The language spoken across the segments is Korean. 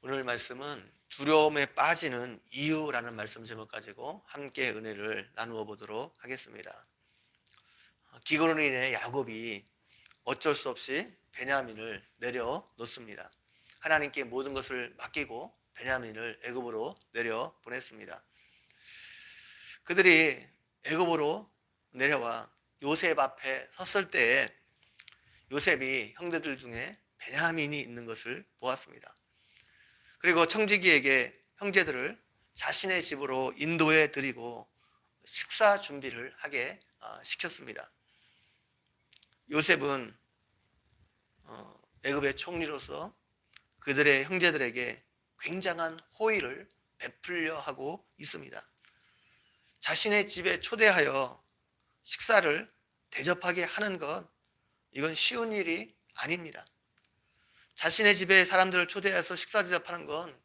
오늘 말씀은 두려움에 빠지는 이유라는 말씀 제목 가지고 함께 은혜를 나누어 보도록 하겠습니다. 기근으로 인해 야곱이 어쩔 수 없이 베냐민을 내려놓습니다. 하나님께 모든 것을 맡기고 베냐민을 애굽으로 내려 보냈습니다. 그들이 애굽으로 내려와 요셉 앞에 섰을 때에 요셉이 형제들 중에 베냐민이 있는 것을 보았습니다. 그리고 청지기에게 형제들을 자신의 집으로 인도해 드리고 식사 준비를 하게 시켰습니다. 요셉은 애굽의 총리로서 그들의 형제들에게 굉장한 호의를 베풀려 하고 있습니다. 자신의 집에 초대하여 식사를 대접하게 하는 것, 이건 쉬운 일이 아닙니다. 자신의 집에 사람들을 초대해서 식사 대접하는 건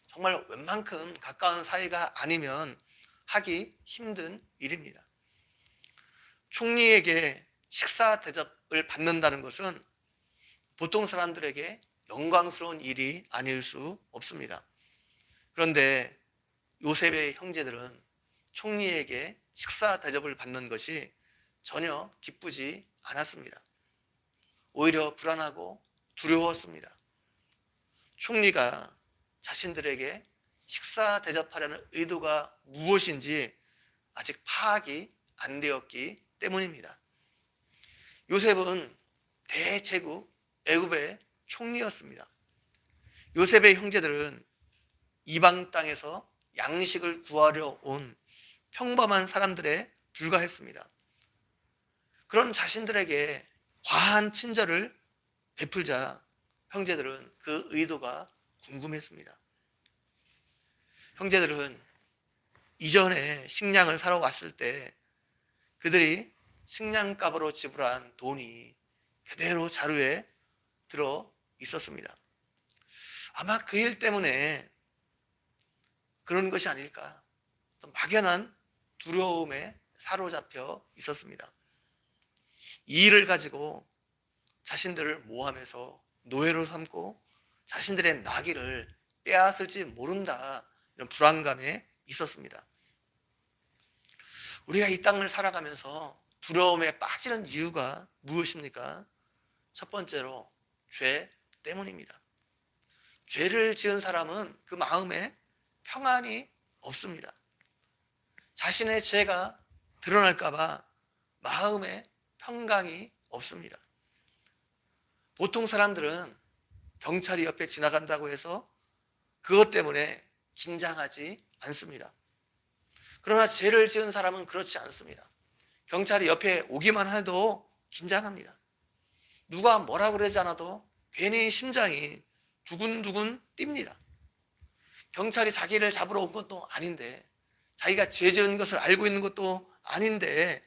정말 웬만큼 가까운 사이가 아니면 하기 힘든 일입니다. 총리에게 식사 대접을 받는다는 것은 보통 사람들에게 영광스러운 일이 아닐 수 없습니다. 그런데 요셉의 형제들은 총리에게 식사 대접을 받는 것이 전혀 기쁘지 않았습니다. 오히려 불안하고 두려웠습니다. 총리가 자신들에게 식사 대접하려는 의도가 무엇인지 아직 파악이 안 되었기 때문입니다. 요셉은 대제국 애굽의 총리였습니다. 요셉의 형제들은 이방 땅에서 양식을 구하려 온 평범한 사람들에 불과했습니다. 그런 자신들에게 과한 친절을 베풀자 형제들은 그 의도가 궁금했습니다. 형제들은 이전에 식량을 사러 왔을 때 그들이 식량값으로 지불한 돈이 그대로 자루에 들어 있었습니다. 아마 그 일 때문에 그런 것이 아닐까, 막연한 두려움에 사로잡혀 있었습니다. 이 일을 가지고 자신들을 모함해서 노예로 삼고 자신들의 나귀를 빼앗을지 모른다, 이런 불안감에 있었습니다. 우리가 이 땅을 살아가면서 두려움에 빠지는 이유가 무엇입니까? 첫 번째로 죄 때문입니다. 죄를 지은 사람은 그 마음에 평안이 없습니다. 자신의 죄가 드러날까 봐 마음에 평강이 없습니다. 보통 사람들은 경찰이 옆에 지나간다고 해서 그것 때문에 긴장하지 않습니다. 그러나 죄를 지은 사람은 그렇지 않습니다. 경찰이 옆에 오기만 해도 긴장합니다. 누가 뭐라 그러지 않아도 괜히 심장이 두근두근 뜁니다. 경찰이 자기를 잡으러 온 것도 아닌데, 자기가 죄 지은 것을 알고 있는 것도 아닌데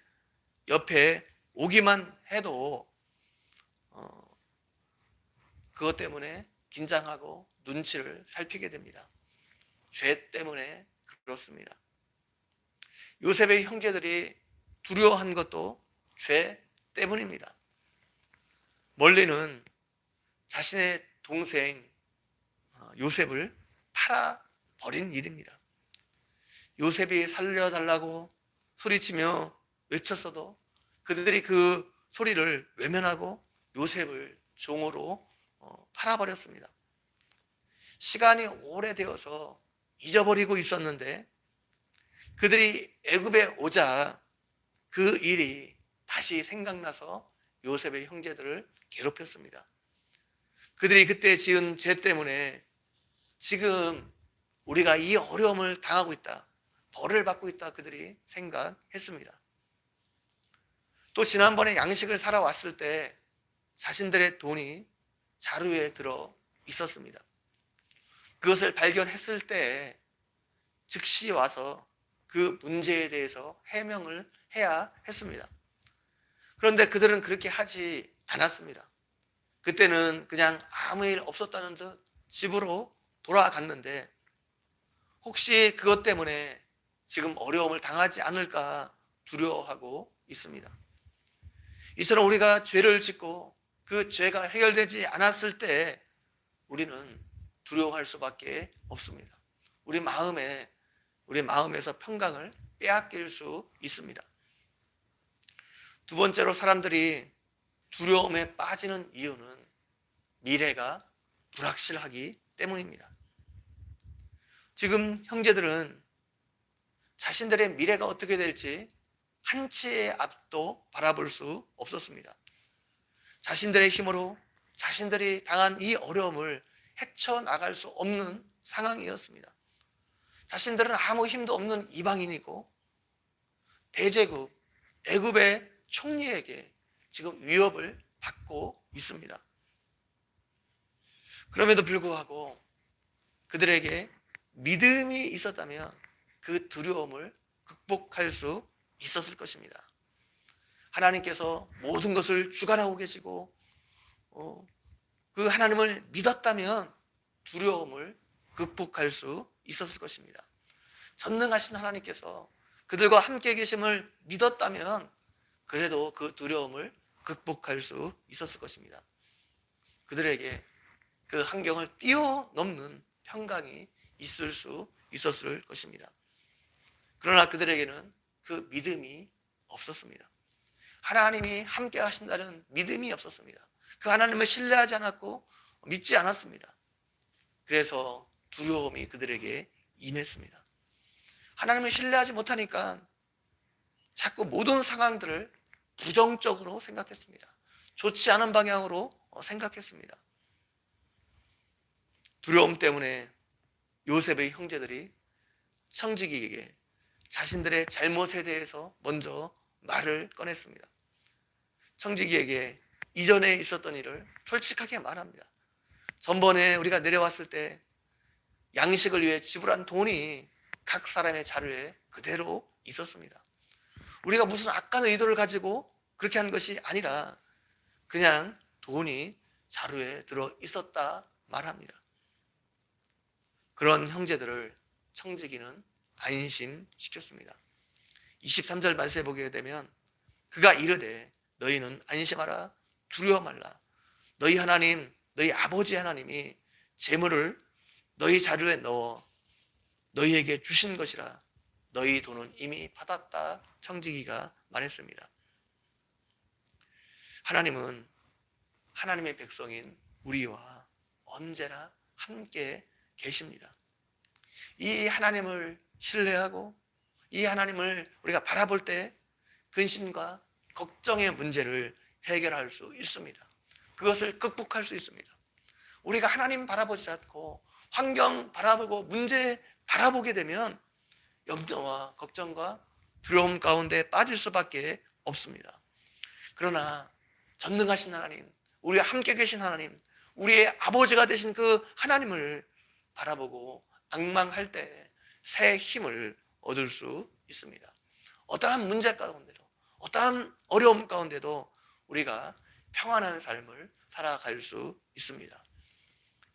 옆에 오기만 해도 그것 때문에 긴장하고 눈치를 살피게 됩니다. 죄 때문에 그렇습니다. 요셉의 형제들이 두려워한 것도 죄 때문입니다. 멀리는 자신의 동생 요셉을 팔아버린 일입니다. 요셉이 살려달라고 소리치며 외쳤어도 그들이 그 소리를 외면하고 요셉을 종으로 팔아버렸습니다. 시간이 오래되어서 잊어버리고 있었는데 그들이 애굽에 오자 그 일이 다시 생각나서 요셉의 형제들을 괴롭혔습니다. 그들이 그때 지은 죄 때문에 지금 우리가 이 어려움을 당하고 있다, 벌을 받고 있다, 그들이 생각했습니다. 또 지난번에 양식을 사러 왔을 때 자신들의 돈이 자루에 들어 있었습니다. 그것을 발견했을 때 즉시 와서 그 문제에 대해서 해명을 해야 했습니다. 그런데 그들은 그렇게 하지 않았습니다. 그때는 그냥 아무 일 없었다는 듯 집으로 돌아갔는데 혹시 그것 때문에 지금 어려움을 당하지 않을까 두려워하고 있습니다. 이처럼 우리가 죄를 짓고 그 죄가 해결되지 않았을 때 우리는 두려워할 수밖에 없습니다. 우리 마음에서 평강을 빼앗길 수 있습니다. 두 번째로 사람들이 두려움에 빠지는 이유는 미래가 불확실하기 때문입니다. 지금 형제들은 자신들의 미래가 어떻게 될지 한치의 앞도 바라볼 수 없었습니다. 자신들의 힘으로 자신들이 당한 이 어려움을 헤쳐나갈 수 없는 상황이었습니다. 자신들은 아무 힘도 없는 이방인이고 대제국 애굽의 총리에게 지금 위협을 받고 있습니다. 그럼에도 불구하고 그들에게 믿음이 있었다면 그 두려움을 극복할 수 있었을 것입니다. 하나님께서 모든 것을 주관하고 계시고 그 하나님을 믿었다면 두려움을 극복할 수 있었을 것입니다. 전능하신 하나님께서 그들과 함께 계심을 믿었다면 그래도 그 두려움을 극복할 수 있었을 것입니다. 그들에게 그 환경을 뛰어넘는 평강이 있을 수 있었을 것입니다. 그러나 그들에게는 그 믿음이 없었습니다. 하나님이 함께 하신다는 믿음이 없었습니다. 그 하나님을 신뢰하지 않았고 믿지 않았습니다. 그래서 두려움이 그들에게 임했습니다. 하나님을 신뢰하지 못하니까 자꾸 모든 상황들을 부정적으로 생각했습니다. 좋지 않은 방향으로 생각했습니다. 두려움 때문에 요셉의 형제들이 청지기에게 자신들의 잘못에 대해서 먼저 말을 꺼냈습니다. 청지기에게 이전에 있었던 일을 솔직하게 말합니다. 전번에 우리가 내려왔을 때 양식을 위해 지불한 돈이 각 사람의 자료에 그대로 있었습니다. 우리가 무슨 악한 의도를 가지고 그렇게 한 것이 아니라 그냥 돈이 자료에 들어 있었다 말합니다. 그런 형제들을 청지기는 안심시켰습니다. 23절 말씀에 보게 되면 그가 이르되 너희는 안심하라 두려워 말라. 너희 하나님 너희 아버지 하나님이 재물을 너희 자료에 넣어 너희에게 주신 것이라. 너희 돈은 이미 받았다. 청지기가 말했습니다. 하나님은 하나님의 백성인 우리와 언제나 함께 계십니다. 이 하나님을 신뢰하고 이 하나님을 우리가 바라볼 때 근심과 걱정의 문제를 해결할 수 있습니다. 그것을 극복할 수 있습니다. 우리가 하나님 바라보지 않고 환경 바라보고 문제 바라보게 되면 염려와 걱정과 두려움 가운데 빠질 수밖에 없습니다. 그러나 전능하신 하나님, 우리와 함께 계신 하나님, 우리의 아버지가 되신 그 하나님을 바라보고 앙망할 때 새 힘을 얻을 수 있습니다. 어떠한 문제 가운데도, 어떠한 어려움 가운데도 우리가 평안한 삶을 살아갈 수 있습니다.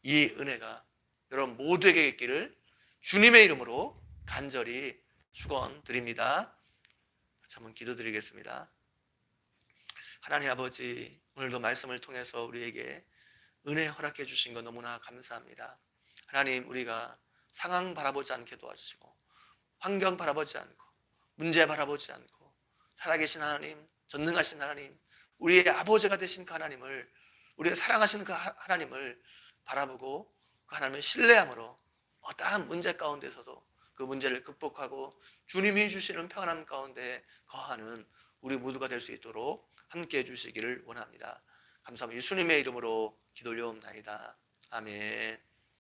이 은혜가 여러분 모두에게 있기를 주님의 이름으로 간절히 축원드립니다. 같이 한번 기도드리겠습니다. 하나님 아버지, 오늘도 말씀을 통해서 우리에게 은혜 허락해 주신 것 너무나 감사합니다. 하나님, 우리가 상황 바라보지 않게 도와주시고 환경 바라보지 않고 문제 바라보지 않고 살아계신 하나님, 전능하신 하나님, 우리의 아버지가 되신 그 하나님을, 우리의 사랑하시는 그 하나님을 바라보고 그 하나님을 신뢰함으로 어떠한 문제 가운데서도 그 문제를 극복하고 주님이 주시는 평안함 가운데 거하는 우리 모두가 될 수 있도록 함께해 주시기를 원합니다. 감사합니다. 예수님의 이름으로 기도 올려옵나이다. 아멘.